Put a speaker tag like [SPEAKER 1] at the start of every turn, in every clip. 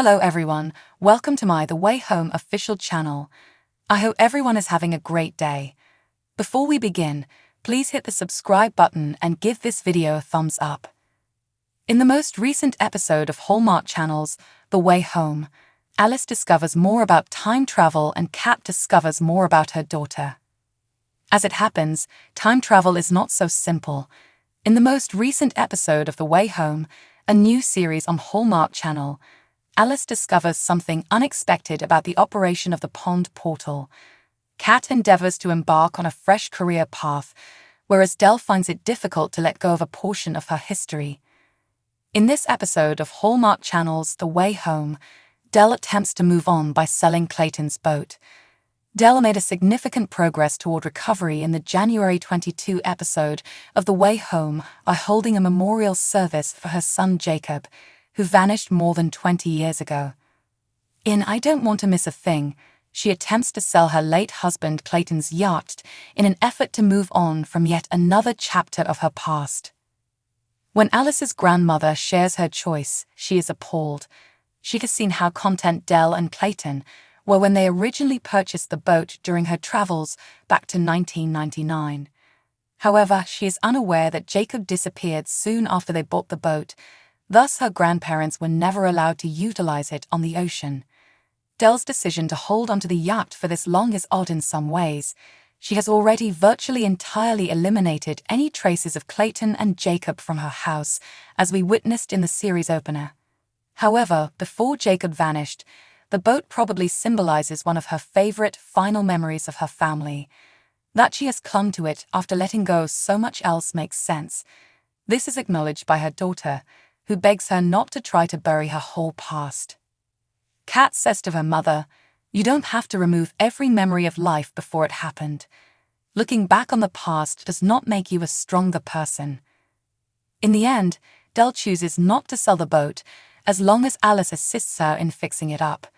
[SPEAKER 1] Hello everyone, welcome to my The Way Home official channel. I hope everyone is having a great day. Before we begin, please hit the subscribe button and give this video a thumbs up. In the most recent episode of Hallmark Channel's The Way Home, Alice discovers more about time travel and Kat discovers more about her daughter. As it happens, time travel is not so simple. In the most recent episode of The Way Home, a new series on Hallmark Channel, Alice discovers something unexpected about the operation of the pond portal. Kat endeavors to embark on a fresh career path, whereas Dell finds it difficult to let go of a portion of her history. In this episode of Hallmark Channel's The Way Home, Dell attempts to move on by selling Clayton's boat. Dell made a significant progress toward recovery in the January 22 episode of The Way Home by holding a memorial service for her son Jacob, who vanished more than 20 years ago. In I Don't Want to Miss a Thing, she attempts to sell her late husband Clayton's yacht in an effort to move on from yet another chapter of her past. When Alice's grandmother shares her choice, she is appalled. She has seen how content Dell and Clayton were when they originally purchased the boat during her travels back to 1999. However, she is unaware that Jacob disappeared soon after they bought the boat. Thus, her grandparents were never allowed to utilize it on the ocean. Dell's decision to hold onto the yacht for this long is odd in some ways. She has already virtually entirely eliminated any traces of Clayton and Jacob from her house, as we witnessed in the series opener. However, before Jacob vanished, the boat probably symbolizes one of her favorite final memories of her family. That she has clung to it after letting go so much else makes sense. This is acknowledged by her daughter, who begs her not to try to bury her whole past. Kat says to her mother, "You don't have to remove every memory of life before it happened. Looking back on the past does not make you a stronger person." In the end, Dell chooses not to sell the boat, as long as Alice assists her in fixing it up.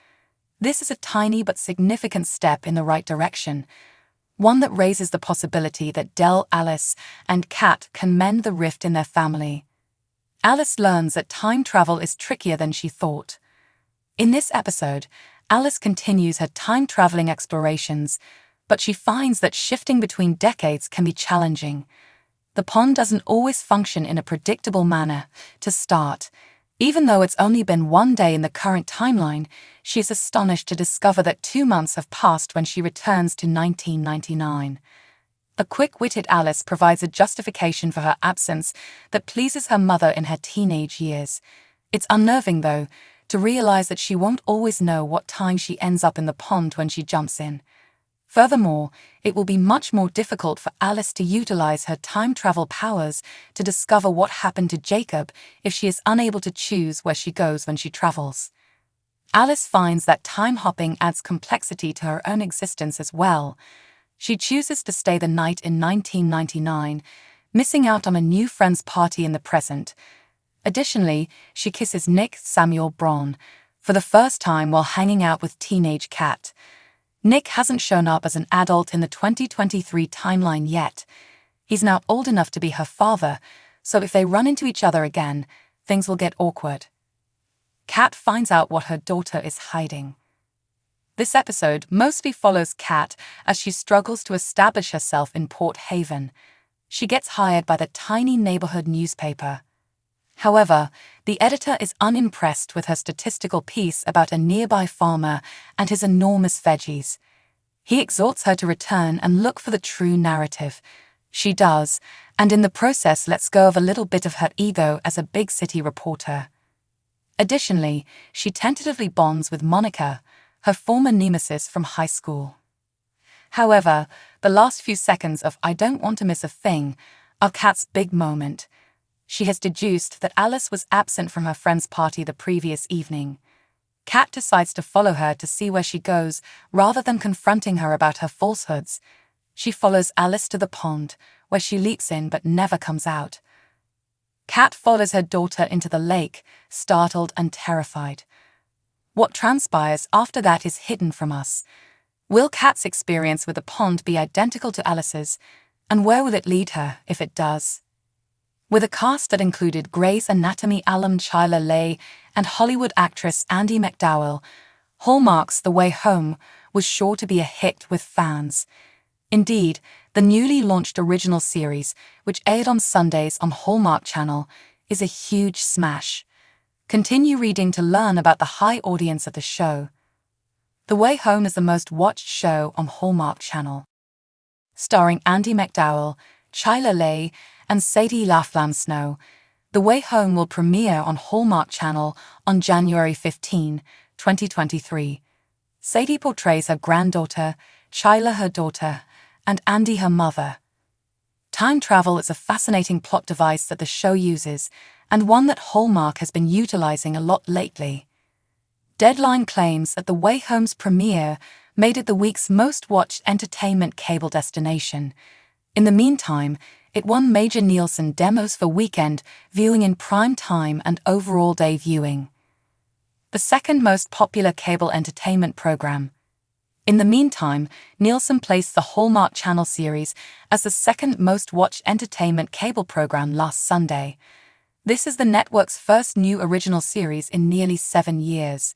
[SPEAKER 1] This is a tiny but significant step in the right direction, one that raises the possibility that Dell, Alice, and Kat can mend the rift in their family. Alice learns that time travel is trickier than she thought. In this episode, Alice continues her time-traveling explorations, but she finds that shifting between decades can be challenging. The pond doesn't always function in a predictable manner. To start, even though it's only been one day in the current timeline, she is astonished to discover that 2 months have passed when she returns to 1999. A quick-witted Alice provides a justification for her absence that pleases her mother in her teenage years. It's unnerving, though, to realize that she won't always know what time she ends up in the pond when she jumps in. Furthermore, it will be much more difficult for Alice to utilize her time travel powers to discover what happened to Jacob if she is unable to choose where she goes when she travels. Alice finds that time hopping adds complexity to her own existence as well. She chooses to stay the night in 1999, missing out on a new friend's party in the present. Additionally, she kisses Nick Samuel Braun for the first time while hanging out with teenage Kat. Nick hasn't shown up as an adult in the 2023 timeline yet. He's now old enough to be her father, so if they run into each other again, things will get awkward. Kat finds out what her daughter is hiding. This episode mostly follows Kat as she struggles to establish herself in Port Haven. She gets hired by the tiny neighborhood newspaper. However, the editor is unimpressed with her statistical piece about a nearby farmer and his enormous veggies. He exhorts her to return and look for the true narrative. She does, and in the process lets go of a little bit of her ego as a big city reporter. Additionally, she tentatively bonds with Monica, her former nemesis from high school. However, the last few seconds of I Don't Want to Miss a Thing are Kat's big moment. She has deduced that Alice was absent from her friend's party the previous evening. Kat decides to follow her to see where she goes, rather than confronting her about her falsehoods. She follows Alice to the pond, where she leaps in but never comes out. Kat follows her daughter into the lake, startled and terrified. What transpires after that is hidden from us. Will Kat's experience with the pond be identical to Alice's, and where will it lead her if it does? With a cast that included Grey's Anatomy alum Chyla Leigh and Hollywood actress Andie MacDowell, Hallmark's The Way Home was sure to be a hit with fans. Indeed, the newly launched original series, which aired on Sundays on Hallmark Channel, is a huge smash. Continue reading to learn about the high audience of the show. The Way Home is the most watched show on Hallmark Channel. Starring Andie MacDowell, Chyla Leigh, and Sadie Laflamme-Snow, The Way Home will premiere on Hallmark Channel on January 15, 2023. Sadie portrays her granddaughter, Chyla her daughter, and Andie her mother. Time travel is a fascinating plot device that the show uses, and one that Hallmark has been utilizing a lot lately. Deadline claims that The Way Home's premiere made it the week's most-watched entertainment cable destination. In the meantime, it won major Nielsen demos for weekend viewing in prime time and overall day viewing. The second most popular cable entertainment program. In the meantime, Nielsen placed the Hallmark Channel series as the second most-watched entertainment cable program last Sunday. This is the network's first new original series in nearly 7 years.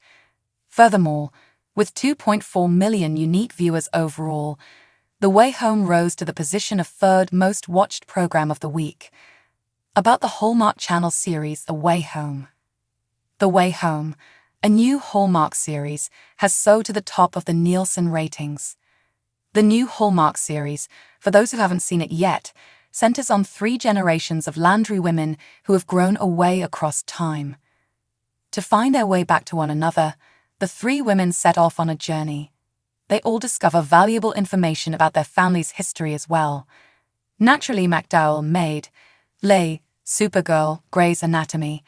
[SPEAKER 1] Furthermore, with 2.4 million unique viewers overall, The Way Home rose to the position of third most watched program of the week. About the Hallmark Channel series The Way Home. The Way Home, a new Hallmark series, has soared to the top of the Nielsen ratings. The new Hallmark series, for those who haven't seen it yet, centers on 3 generations of Landry women who have grown away across time. To find their way back to one another, the 3 women set off on a journey. They all discover valuable information about their family's history as well. Naturally, MacDowell made Leigh, Supergirl, Grey's Anatomy,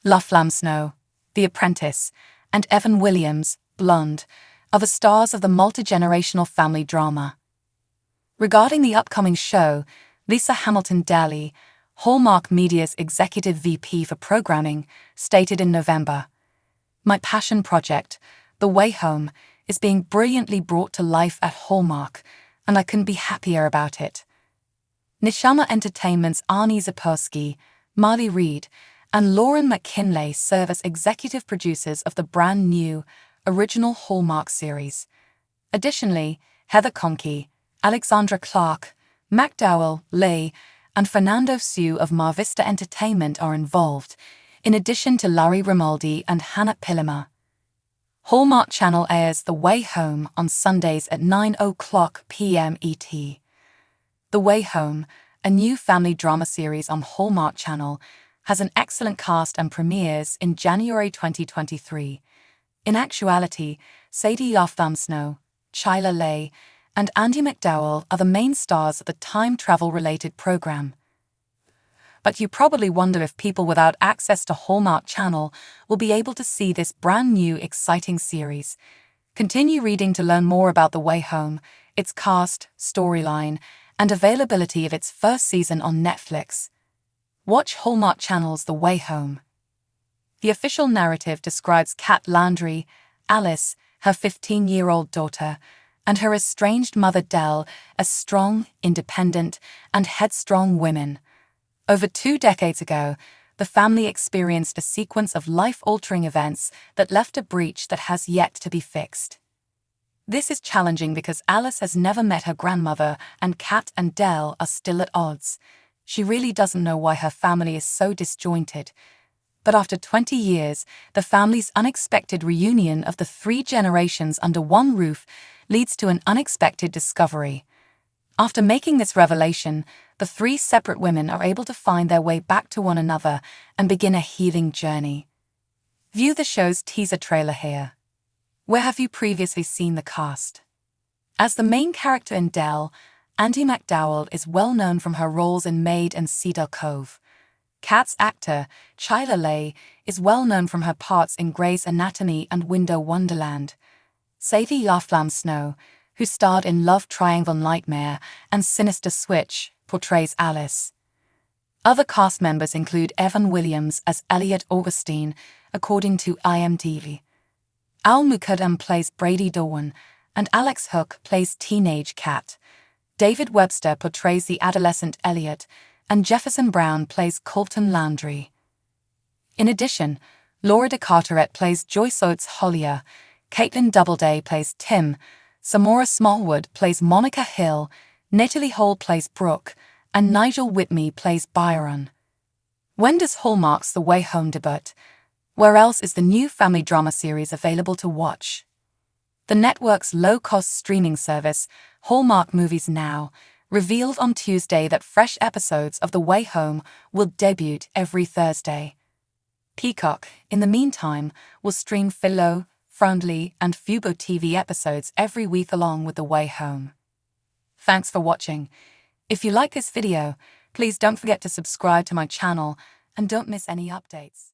[SPEAKER 1] Laflamme-Snow, The Apprentice, and Evan Williams, Blonde, are the stars of the multi-generational family drama. Regarding the upcoming show, Lisa Hamilton-Daly, Hallmark Media's Executive VP for Programming, stated in November, "My passion project, The Way Home, is being brilliantly brought to life at Hallmark, and I couldn't be happier about it." Nishama Entertainment's Arnie Zapersky, Marley Reed, and Lauren McKinley serve as executive producers of the brand new, original Hallmark series. Additionally, Heather Conkey, Alexandra Clark, MacDowell, Leigh, and Fernando Sue of Mar Vista Entertainment are involved, in addition to Larry Grimaldi and Hannah Pillima. Hallmark Channel airs The Way Home on Sundays at 9:00 p.m. ET. The Way Home, a new family drama series on Hallmark Channel, has an excellent cast and premieres in January 2023. In actuality, Sadie Laflamme-Snow, Chyla Leigh, and Andie MacDowell are the main stars of the time travel-related program. But you probably wonder if people without access to Hallmark Channel will be able to see this brand new exciting series. Continue reading to learn more about The Way Home, its cast, storyline, and availability of its first season on Netflix. Watch Hallmark Channel's The Way Home. The official narrative describes Kat Landry, Alice, her 15-year-old daughter, and her estranged mother Dell as strong, independent, and headstrong women. Over 2 decades ago, the family experienced a sequence of life-altering events that left a breach that has yet to be fixed. This is challenging because Alice has never met her grandmother and Kat and Dell are still at odds. She really doesn't know why her family is so disjointed. But after 20 years, the family's unexpected reunion of the 3 generations under one roof leads to an unexpected discovery. After making this revelation, the 3 separate women are able to find their way back to one another and begin a healing journey. View the show's teaser trailer here. Where have you previously seen the cast? As the main character in Dell, Andie MacDowell is well known from her roles in Maid and Cedar Cove. Kat's actor, Chyla Leigh, is well known from her parts in Grey's Anatomy and Window Wonderland. Sadie Laflamme-Snow, who starred in Love Triangle Nightmare and Sinister Switch, portrays Alice. Other cast members include Evan Williams as Elliot Augustine, according to IMDb. Al Mukadam plays Brady Dawn, and Alex Hook plays teenage Kat. David Webster portrays the adolescent Elliot, and Jefferson Brown plays Colton Landry. In addition, Laura De Carteret plays Joyce Oates Hollier, Caitlin Doubleday plays Tim, Samora Smallwood plays Monica Hill, Natalie Hall plays Brooke, and Nigel Whitney plays Byron. When does Hallmark's The Way Home debut? Where else is the new family drama series available to watch? The network's low-cost streaming service, Hallmark Movies Now, revealed on Tuesday that fresh episodes of The Way Home will debut every Thursday. Peacock, in the meantime, will stream Philo, Friendly, and Fubo TV episodes every week along with The Way Home. Thanks for watching. If you like this video, please don't forget to subscribe to my channel and don't miss any updates.